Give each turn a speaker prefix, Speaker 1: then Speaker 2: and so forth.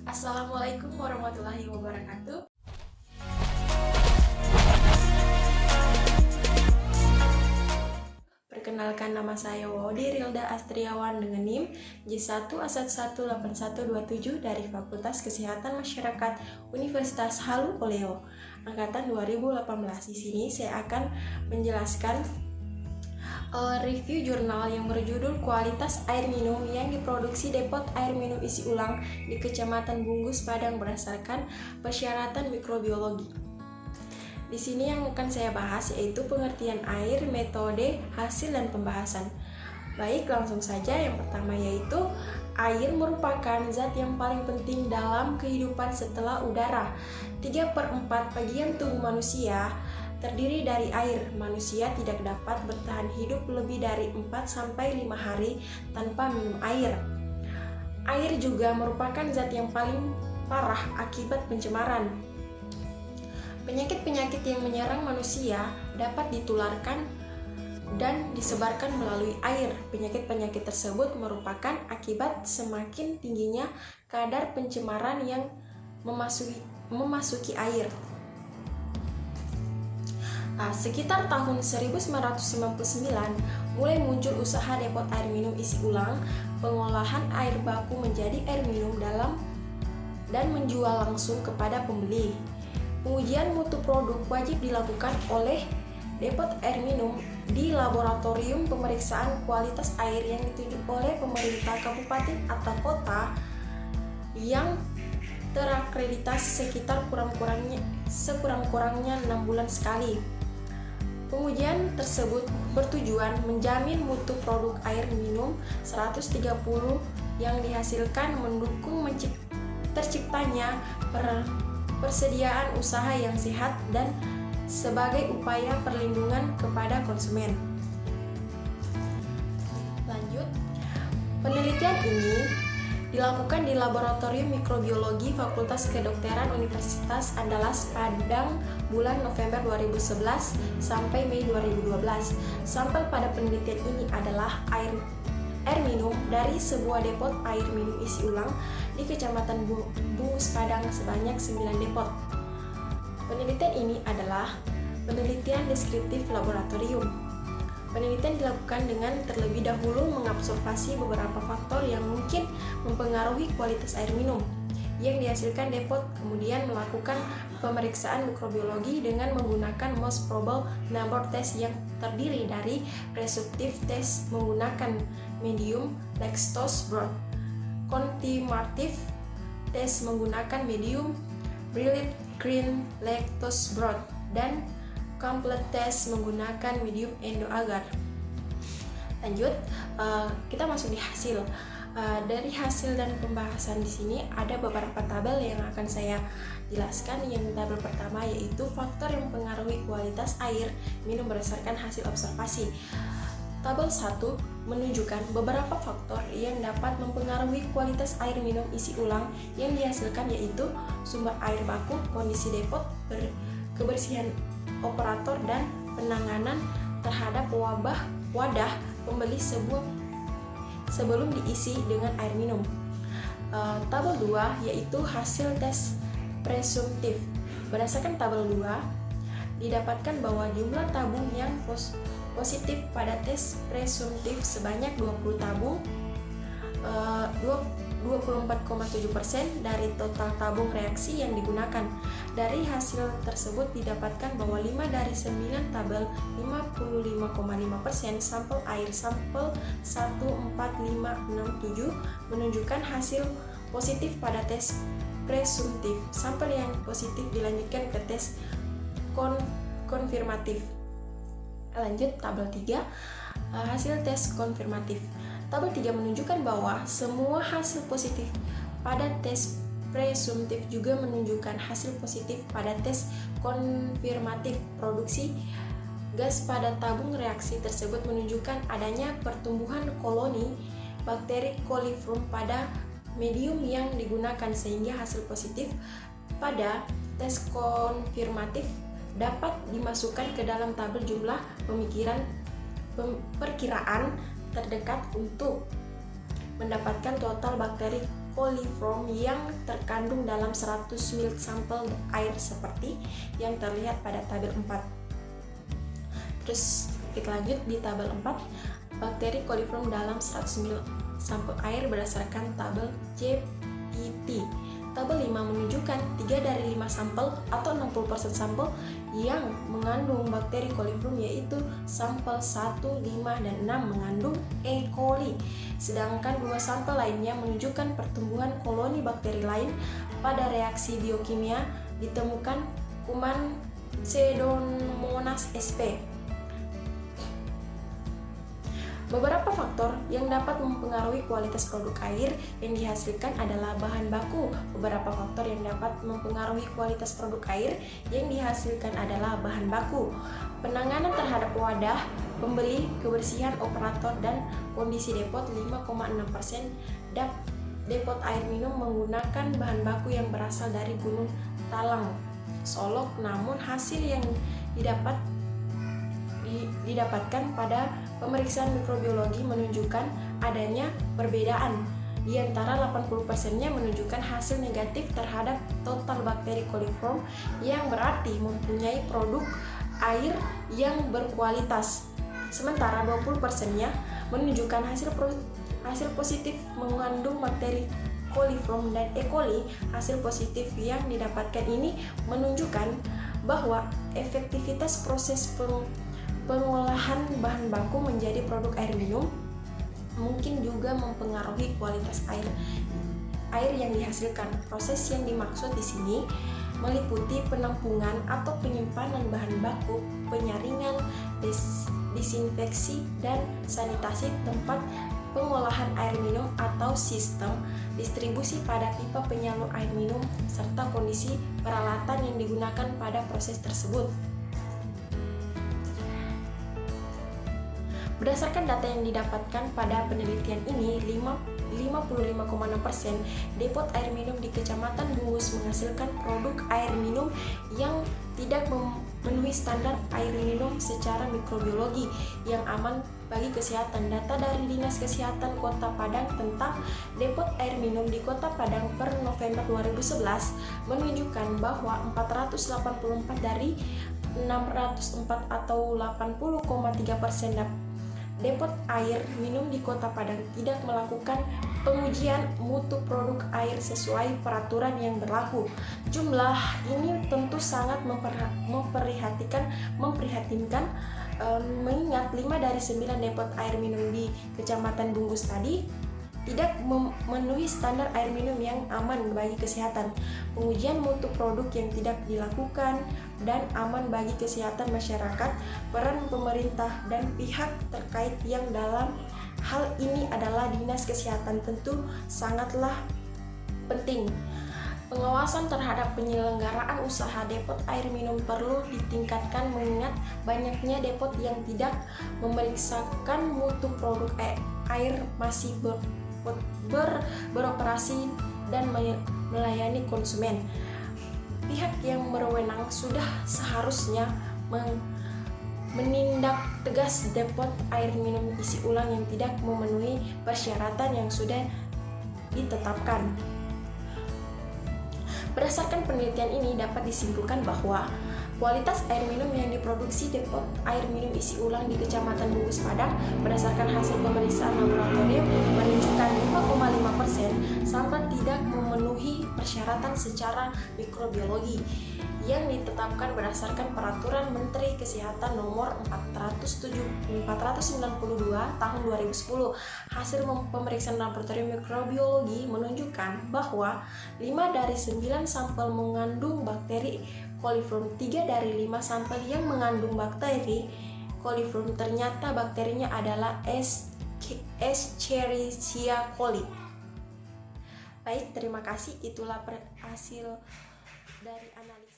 Speaker 1: Assalamualaikum warahmatullahi wabarakatuh. Perkenalkan, nama saya Wody Rilda Astriawan dengan NIM J1A118127 dari Fakultas Kesehatan Masyarakat Universitas Halu Oleo angkatan 2018. Di sini saya akan menjelaskan review jurnal yang berjudul Kualitas Air Minum yang diproduksi Depot Air Minum Isi Ulang di Kecamatan Bunggus, Padang berdasarkan persyaratan mikrobiologi. Di sini yang akan saya bahas yaitu pengertian air, metode, hasil, dan pembahasan. Baik, langsung saja. Yang pertama yaitu air merupakan zat yang paling penting dalam kehidupan setelah udara. 3/4 bagian tubuh manusia terdiri dari air. Manusia tidak dapat bertahan hidup lebih dari 4-5 hari tanpa minum air. Air juga merupakan zat yang paling parah akibat pencemaran. Penyakit-penyakit yang menyerang manusia dapat ditularkan dan disebarkan melalui air. Penyakit-penyakit tersebut merupakan akibat semakin tingginya kadar pencemaran yang memasuki air. Sekitar tahun 1999 mulai muncul usaha Depot Air Minum Isi Ulang pengolahan air baku menjadi air minum dan menjual langsung kepada pembeli. Pengujian mutu produk wajib dilakukan oleh Depot Air Minum di laboratorium pemeriksaan kualitas air yang ditunjuk oleh pemerintah kabupaten atau kota yang terakreditasi sekitar sekurang-kurangnya 6 bulan sekali. Pengujian tersebut bertujuan menjamin mutu produk air minum 130 yang dihasilkan, mendukung terciptanya persediaan usaha yang sehat dan sebagai upaya perlindungan kepada konsumen. Lanjut, penelitian ini dilakukan di Laboratorium Mikrobiologi Fakultas Kedokteran Universitas Andalas Padang bulan November 2011 sampai Mei 2012. Sampel pada penelitian ini adalah air minum dari sebuah depot air minum isi ulang di Kecamatan Bunggus, Padang sebanyak 9 depot. Penelitian ini adalah penelitian deskriptif laboratorium. Penelitian dilakukan dengan terlebih dahulu mengobservasi beberapa faktor yang mungkin mempengaruhi kualitas air minum yang dihasilkan depot, kemudian melakukan pemeriksaan mikrobiologi dengan menggunakan most probable number test yang terdiri dari presumtive test menggunakan medium lactose broth, confirmative test menggunakan medium brilliant green lactose broth, dan complete test menggunakan medium endo agar. Lanjut, kita masuk di hasil. Dari hasil dan pembahasan di sini ada beberapa tabel yang akan saya jelaskan. Yang tabel pertama yaitu faktor yang mempengaruhi kualitas air minum berdasarkan hasil observasi. Tabel 1 menunjukkan beberapa faktor yang dapat mempengaruhi kualitas air minum isi ulang yang dihasilkan, yaitu sumber air baku, kondisi depot, kebersihan operator, dan penanganan terhadap wadah pembeli sebelum diisi dengan air minum. Tabel 2 yaitu hasil tes presumtif. Berdasarkan tabel 2 didapatkan bahwa jumlah tabung yang positif pada tes presumtif sebanyak 20 tabung, 24,7% dari total tabung reaksi yang digunakan. Dari hasil tersebut didapatkan bahwa 5 dari 9 tabel 55,5% sampel air sampel 14567 menunjukkan hasil positif pada tes presumtif. Sampel yang positif dilanjutkan ke tes konfirmatif. Lanjut, tabel 3 hasil tes konfirmatif. Tabel 3 menunjukkan bahwa semua hasil positif pada tes presumtif juga menunjukkan hasil positif pada tes konfirmatif. Produksi gas pada tabung reaksi tersebut menunjukkan adanya pertumbuhan koloni bakteri coliform pada medium yang digunakan, sehingga hasil positif pada tes konfirmatif dapat dimasukkan ke dalam tabel jumlah perkiraan terdekat untuk mendapatkan total bakteri coliform yang terkandung dalam 100 ml sampel air seperti yang terlihat pada tabel 4. Terus kita lanjut di tabel 4, bakteri coliform dalam 100 ml sampel air berdasarkan tabel JPT. Tabel 5 menunjukkan 3 dari 5 sampel atau 60% sampel yang mengandung bakteri coliform, yaitu sampel 1, 5, dan 6 mengandung E. coli. Sedangkan 2 sampel lainnya menunjukkan pertumbuhan koloni bakteri lain. Pada reaksi biokimia ditemukan kuman Pseudomonas sp. Beberapa faktor yang dapat mempengaruhi kualitas produk air yang dihasilkan adalah bahan baku. Beberapa faktor yang dapat mempengaruhi kualitas produk air yang dihasilkan adalah bahan baku, penanganan terhadap wadah, pembeli, kebersihan operator, dan kondisi depot. 5,6% depot air minum menggunakan bahan baku yang berasal dari Gunung Talang, Solok, namun hasil yang didapatkan pada pemeriksaan mikrobiologi menunjukkan adanya perbedaan. Di antara 80%-nya menunjukkan hasil negatif terhadap total bakteri coliform, yang berarti mempunyai produk air yang berkualitas. Sementara 20%-nya menunjukkan hasil positif mengandung bakteri coliform dan E. coli. Hasil positif yang didapatkan ini menunjukkan bahwa efektivitas proses pengolahan bahan baku menjadi produk air minum mungkin juga mempengaruhi kualitas air yang dihasilkan. Proses yang dimaksud di sini meliputi penampungan atau penyimpanan bahan baku, penyaringan, disinfeksi, dan sanitasi tempat pengolahan air minum atau sistem distribusi pada pipa penyalur air minum, serta kondisi peralatan yang digunakan pada proses tersebut. Berdasarkan data yang didapatkan pada penelitian ini, 55,6% depot air minum di Kecamatan Bungus menghasilkan produk air minum yang tidak memenuhi standar air minum secara mikrobiologi yang aman bagi kesehatan. Data dari Dinas Kesehatan Kota Padang tentang depot air minum di Kota Padang per November 2011 menunjukkan bahwa 484 dari 604 atau 80,3% depot air minum di Kota Padang tidak melakukan pengujian mutu produk air sesuai peraturan yang berlaku. Jumlah ini tentu sangat memprihatinkan, mengingat 5 dari 9 depot air minum di Kecamatan Bungus tadi tidak memenuhi standar air minum yang aman bagi kesehatan. Pengujian mutu produk yang tidak dilakukan dan aman bagi kesehatan masyarakat. Peran pemerintah dan pihak terkait yang dalam hal ini adalah Dinas Kesehatan tentu sangatlah penting. Pengawasan terhadap penyelenggaraan usaha depot air minum perlu ditingkatkan mengingat banyaknya depot yang tidak memeriksakan mutu produk air masih beroperasi dan melayani konsumen. Pihak yang berwenang sudah seharusnya menindak tegas depot air minum isi ulang yang tidak memenuhi persyaratan yang sudah ditetapkan. Berdasarkan penelitian ini dapat disimpulkan bahwa kualitas air minum yang diproduksi depot air minum isi ulang di Kecamatan Bungus Padang berdasarkan hasil pemeriksaan laboratorium menunjukkan 5,5% sampel tidak memenuhi persyaratan secara mikrobiologi yang ditetapkan berdasarkan Peraturan Menteri Kesehatan Nomor 492 Tahun 2010. Hasil pemeriksaan laboratorium mikrobiologi menunjukkan bahwa 5 dari 9 sampel mengandung bakteri coliform. 3 dari 5 sampel yang mengandung bakteri coliform ternyata bakterinya adalah Escherichia coli. Baik, terima kasih. Itulah hasil dari analisis.